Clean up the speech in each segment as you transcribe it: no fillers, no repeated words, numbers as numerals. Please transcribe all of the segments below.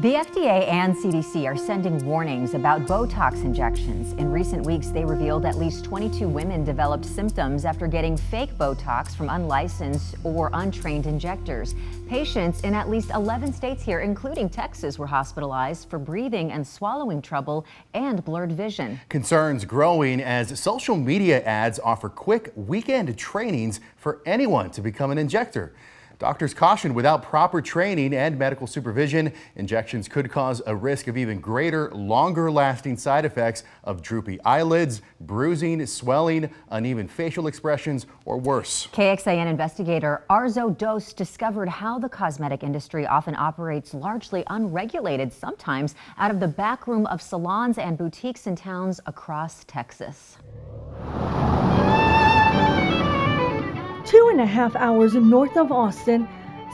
The FDA and CDC are sending warnings about Botox injections. In recent weeks, they revealed at least 22 women developed symptoms after getting fake Botox from unlicensed or untrained injectors. Patients in at least 11 states here, including Texas, were hospitalized for breathing and swallowing trouble and blurred vision. Concerns growing as social media ads offer quick weekend trainings for anyone to become an injector. Doctors caution without proper training and medical supervision, injections could cause a risk of even greater, longer-lasting side effects of droopy eyelids, bruising, swelling, uneven facial expressions, or worse. KXAN investigator Arzo Dos discovered how the cosmetic industry often operates largely unregulated, sometimes out of the backroom of salons and boutiques in towns across Texas. 2.5 hours north of Austin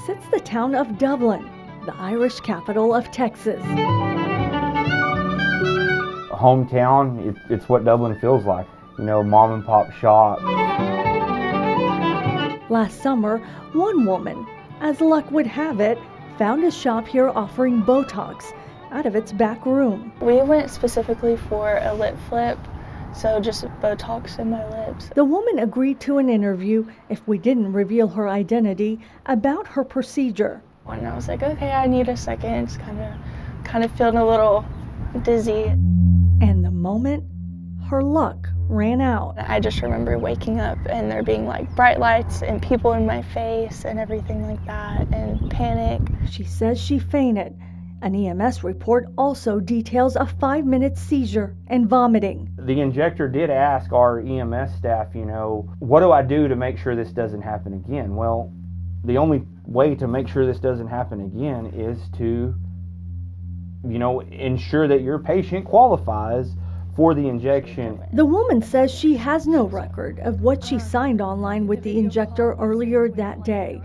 sits the town of Dublin, the Irish capital of Texas. Hometown, it's what Dublin feels like, you know, mom and pop shop. Last summer, one woman, as luck would have it, found a shop here offering Botox out of its back room. We went specifically for a lip flip. So just Botox in my lips. The woman agreed to an interview if we didn't reveal her identity about her procedure. And I was like, okay, I need a second. Just kind of feeling a little dizzy. And the moment her luck ran out. I just remember waking up and there being like bright lights and people in my face and everything like that, and panic. She says she fainted. An EMS report also details a 5-minute seizure and vomiting. The injector did ask our EMS staff, you know, what do I do to make sure this doesn't happen again? Well, the only way to make sure this doesn't happen again is to, you know, ensure that your patient qualifies for the injection. The woman says she has no record of what she signed online with the injector earlier that day,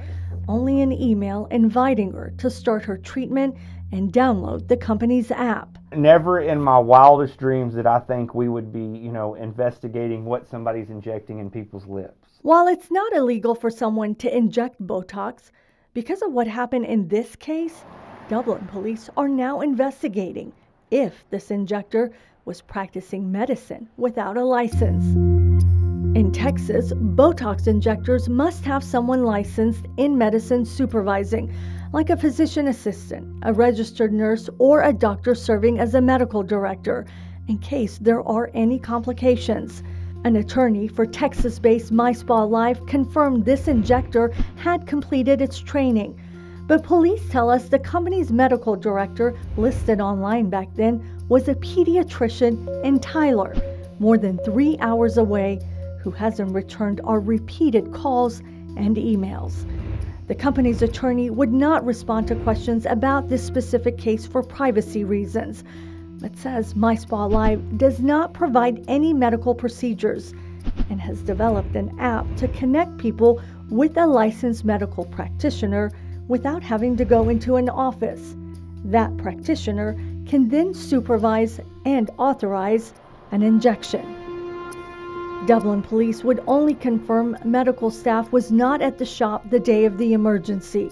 only an email inviting her to start her treatment and download the company's app. Never in my wildest dreams did I think we would be, you know, investigating what somebody's injecting in people's lips. While it's not illegal for someone to inject Botox, because of what happened in this case, Dublin police are now investigating if this injector was practicing medicine without a license. In Texas, Botox injectors must have someone licensed in medicine supervising, like a physician assistant, a registered nurse, or a doctor serving as a medical director, in case there are any complications. An attorney for Texas-based MySpaLive confirmed this injector had completed its training. But police tell us the company's medical director, listed online back then, was a pediatrician in Tyler, more than 3 hours away, who hasn't returned our repeated calls and emails. The company's attorney would not respond to questions about this specific case for privacy reasons, but says MySpaLive does not provide any medical procedures and has developed an app to connect people with a licensed medical practitioner without having to go into an office. That practitioner can then supervise and authorize an injection. Dublin police would only confirm medical staff was not at the shop the day of the emergency.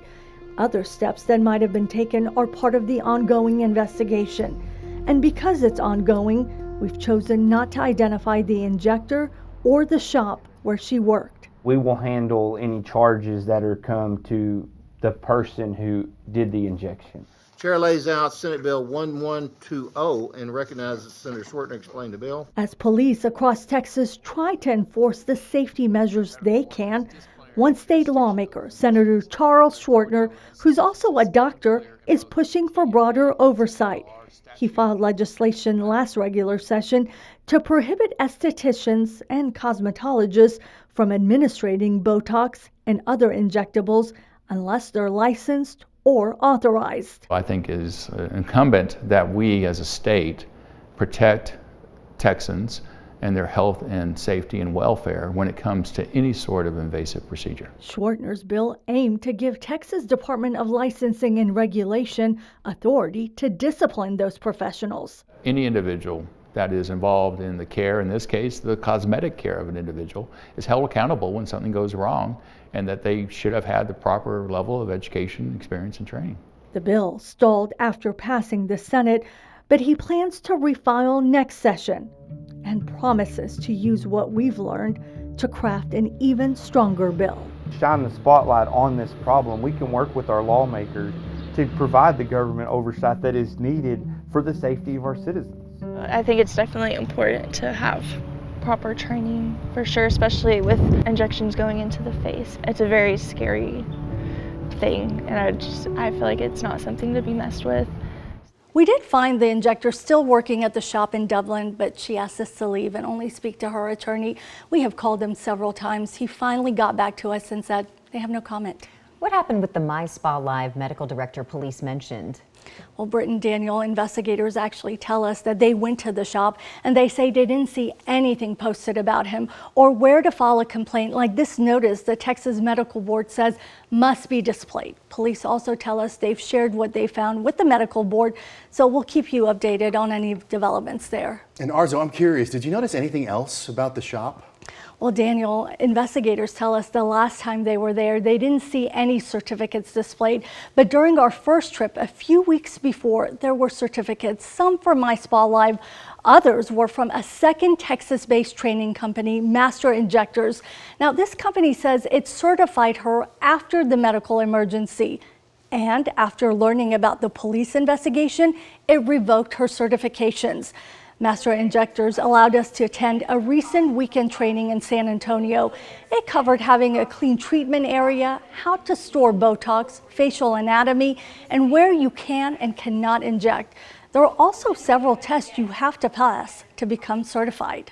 Other steps that might have been taken are part of the ongoing investigation. And because it's ongoing, we've chosen not to identify the injector or the shop where she worked. We will handle any charges that are come to the person who did the injection. Chair lays out Senate Bill 1120 and recognizes Senator Schwertner explain the bill. As police across Texas try to enforce the safety measures they can, one state lawmaker, Senator Charles Schwertner, who's also a doctor, is pushing for broader oversight. He filed legislation last regular session to prohibit estheticians and cosmetologists from administering Botox and other injectables unless they're licensed or authorized. I think it is incumbent that we as a state protect Texans and their health and safety and welfare when it comes to any sort of invasive procedure. Schwertner's bill aimed to give Texas Department of Licensing and Regulation authority to discipline those professionals. Any individual that is involved in the care, in this case, the cosmetic care of an individual, is held accountable when something goes wrong, and that they should have had the proper level of education, experience, and training. The bill stalled after passing the Senate, but he plans to refile next session and promises to use what we've learned to craft an even stronger bill. Shine the spotlight on this problem. We can work with our lawmakers to provide the government oversight that is needed for the safety of our citizens. I think it's definitely important to have proper training for sure, especially with injections going into the face. It's a very scary thing, and I feel like it's not something to be messed with. We did find the injector still working at the shop in Dublin, but she asked us to leave and only speak to her attorney. We have called him several times. He finally got back to us and said they have no comment. What happened with the My Spa Live medical director police mentioned? Well, Britt and Daniel, investigators actually tell us that they went to the shop and they say they didn't see anything posted about him or where to file a complaint like this notice the Texas Medical Board says must be displayed. Police also tell us they've shared what they found with the medical board, so we'll keep you updated on any developments there. And Arzo, I'm curious, did you notice anything else about the shop? Well, Daniel, investigators tell us the last time they were there, they didn't see any certificates displayed. But during our first trip, a few weeks before, there were certificates, some from My Spa Live, others were from a second Texas-based training company, Master Injectors. Now, this company says it certified her after the medical emergency. And after learning about the police investigation, it revoked her certifications. Master Injectors allowed us to attend a recent weekend training in San Antonio. It covered having a clean treatment area, how to store Botox, facial anatomy, and where you can and cannot inject. There are also several tests you have to pass to become certified.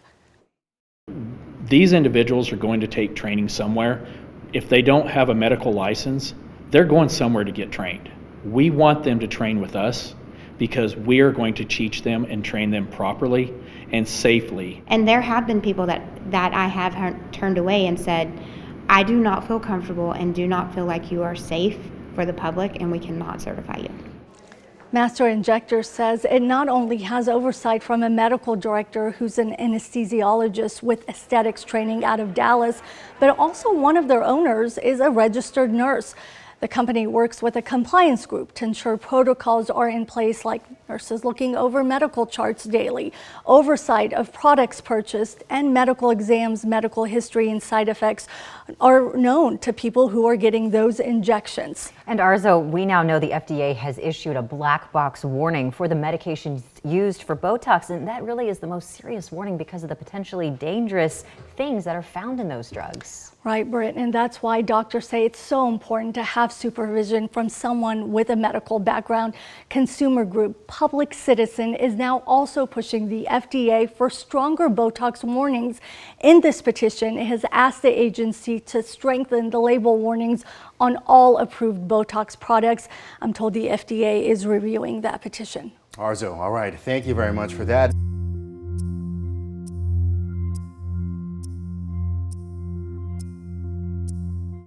These individuals are going to take training somewhere. If they don't have a medical license, they're going somewhere to get trained. We want them to train with us, because we are going to teach them and train them properly and safely. And there have been people that I have turned away and said, I do not feel comfortable and do not feel like you are safe for the public and we cannot certify you. Master Injector says it not only has oversight from a medical director who's an anesthesiologist with aesthetics training out of Dallas, but also one of their owners is a registered nurse. The company works with a compliance group to ensure protocols are in place, like nurses looking over medical charts daily, oversight of products purchased, and medical exams, medical history, and side effects are known to people who are getting those injections. And Arzo, we now know the FDA has issued a black box warning for the medications used for Botox, and that really is the most serious warning because of the potentially dangerous things that are found in those drugs. Right, Britt, and that's why doctors say it's so important to have supervision from someone with a medical background. Consumer group Public Citizen is now also pushing the FDA for stronger Botox warnings. In this petition, it has asked the agency to strengthen the label warnings on all approved Botox products. I'm told the FDA is reviewing that petition. Arzo, all right, thank you very much for that.